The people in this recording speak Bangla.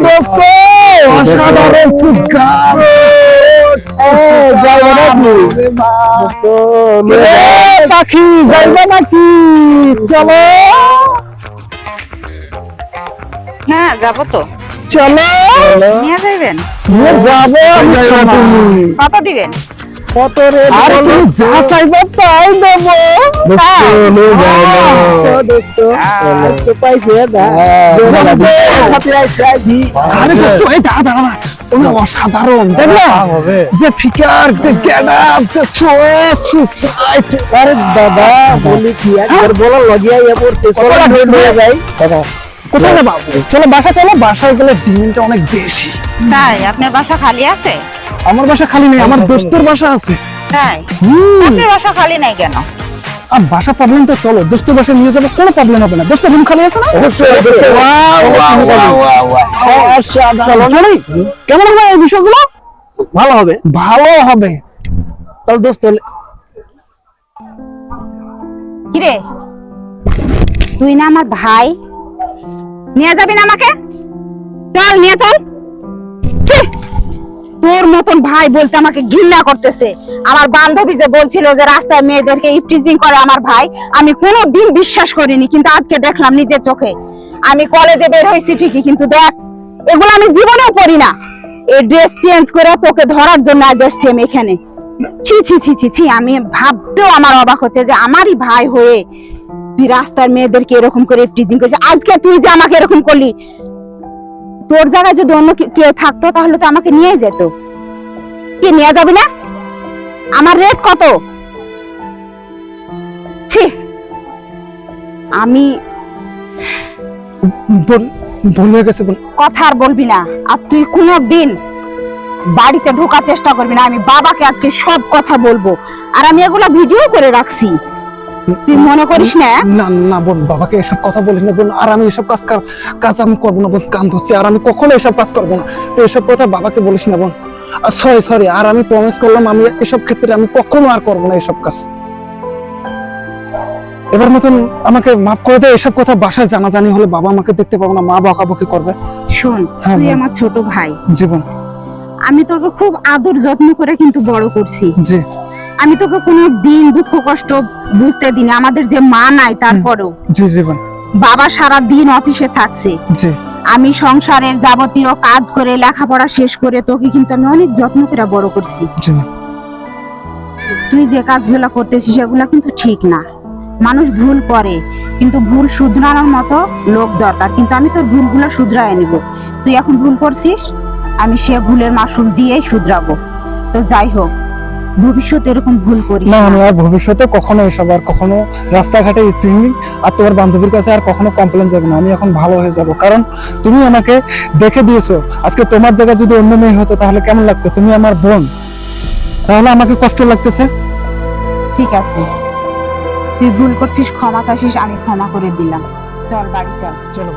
দোস্ত অসাধারণ ফুটকার পাখি যাইবে নাকি? চলো। হ্যাঁ যাবো তো। চলো নিয়ে যাবেন? যাবো। কত দিবেন? কত রে? আর তুমি যা চাইবে তাই দেবো। অসাধারণ দেখলা যে ফিকার যে গেটআপ যে সোসাইট। আরে দাদা বলি কি একবার বলা লাগিয়া পড়তে কোথায় যাবা? চলো বাসা চলো। বাসায় গেলে ডিমান্ডটা অনেক বেশি। তাই আপনার বাসা খালি আছে? আমার বাসা খালি নেই, আমার দোস্তের বাসা আছে। তাই আপনার বাসা খালি নাই কেন? আর বাসা প্রবলেম তো চলো দোস্তের বাসা নিয়ে যাবো, কোনো প্রবলেম হবে না। দোস্তের রুম খালি আছে না? চলো চলি। কেমন হবে এই বিষয়গুলো? ভালো হবে, ভালো হবে। তাহলে দোস্ত কিরে তুই না আমার ভাই, নিয়ে যাবি না আমাকে? চল নিয়ে চল। তোর মতন ভাই বলতে আমাকে ঘৃণা করতেছে। আমার বান্ধবী যে বলছিল যে রাস্তায় মেয়েদেরকে ইফটিজিং করে আমার ভাই, আমি কোনোদিন বিশ্বাস করিনি, কিন্তু আজকে দেখলাম নিজের চোখে। আমি কলেজে বের হয়েছি ঠিকই, কিন্তু দেখ এগুলো আমি জীবনেও করি না। এই ড্রেস চেঞ্জ করে তোকে ধরার জন্য আজ এসছি আমি এখানে। ছি ছি ছি ছি ছি, আমি ভাবতেও আমার অবাক হচ্ছে যে আমারই ভাই হয়ে তুই রাস্তার মেয়েদেরকে এরকম করে ইফটিজিং করিস। আজকে তুই যে আমাকে এরকম করলি, তোর জায়গায় যদি অন্য কেউ থাকতো তাহলে তো আমাকে নিয়ে যেত। কি নিয়ে যাবি না? আমার রেট কত? ছি, আমি ভুলে গেছে। কথা আর বলবি না। আর তুই কোনোদিন বাড়িতে ঢোকার চেষ্টা করবি না। আমি বাবাকে আজকে সব কথা বলবো, আর আমি এগুলো ভিডিও করে রাখছি। তুই মনে করিস না? না না বোন, বাবাকে এসব কথা বলিস না বোন। আর আমি এসব কাজ আমি করবো না বোন। কান ধরছি, আর আমি কখনো এসব কাজ করবো না। তো এসব কথা বাবাকে বলিস না বোন। সরি। আর আমি প্রমিস করলাম আমি এসব ক্ষেত্রে আমি কখনো আর করবো না এসব কাজ। এবার মতন আমাকে মাফ করে দে। এসব কথা বাসায় জানাজানি হলে বাবা আমাকে দেখতে পাবো না, মা বকাবকি করবে। শোন, তুই আমার ছোট ভাই। জীবন আমি তোকে খুব আদর যত্ন করে কিন্তু বড় করছি। জি। আমি তোকে কোনো দিন দুঃখ কষ্ট বুঝতে দিইনি। আমাদের যে মা নাই তারপরেও। জি জীবন। বাবা সারা দিন অফিসে থাকছে। জি। আমি সংসারের যাবতীয় কাজ করে লেখাপড়া শেষ করে তোকে কিন্তু আমি অনেক যত্ন করে বড় করছি। জি। তুই যে কাজগুলো করতেছিস সেগুলো কিন্তু ঠিক না। মানুষ ভুল করে, কিন্তু ভুল শুধরানোর মতো লোক দরকার। কিন্তু আমি তোর ভুলগুলো শুধরায় নিব। তুই এখন ভুল করছিস, আমি সে ভুলের মাসুল দিয়েই শুধরাবো। তো যাই হোক, ভবিষ্যতে এরকম ভুল করিস না। আমি আর ভবিষ্যতে কখনো এসব আর কখনো রাস্তাঘাটে স্ট্রিমিং আর তোমার বান্ধবীর কাছে আর কখনো কমপ্লেন যাবে না। আমি এখন ভালো হয়ে যাব, কারণ তুমি আমাকে দেখে দিয়েছো। আজকে তোমার জায়গায় যদি অন্য মেয়ে হতো তাহলে কেমন লাগতো? তুমি আমার বোন, তাহলে আমাকে কষ্ট লাগতেছে। ঠিক আছে, তুই ভুল করছিস, ক্ষমা চাইছিস, আমি ক্ষমা করে দিলাম। চল বাড়ি চল। চলো।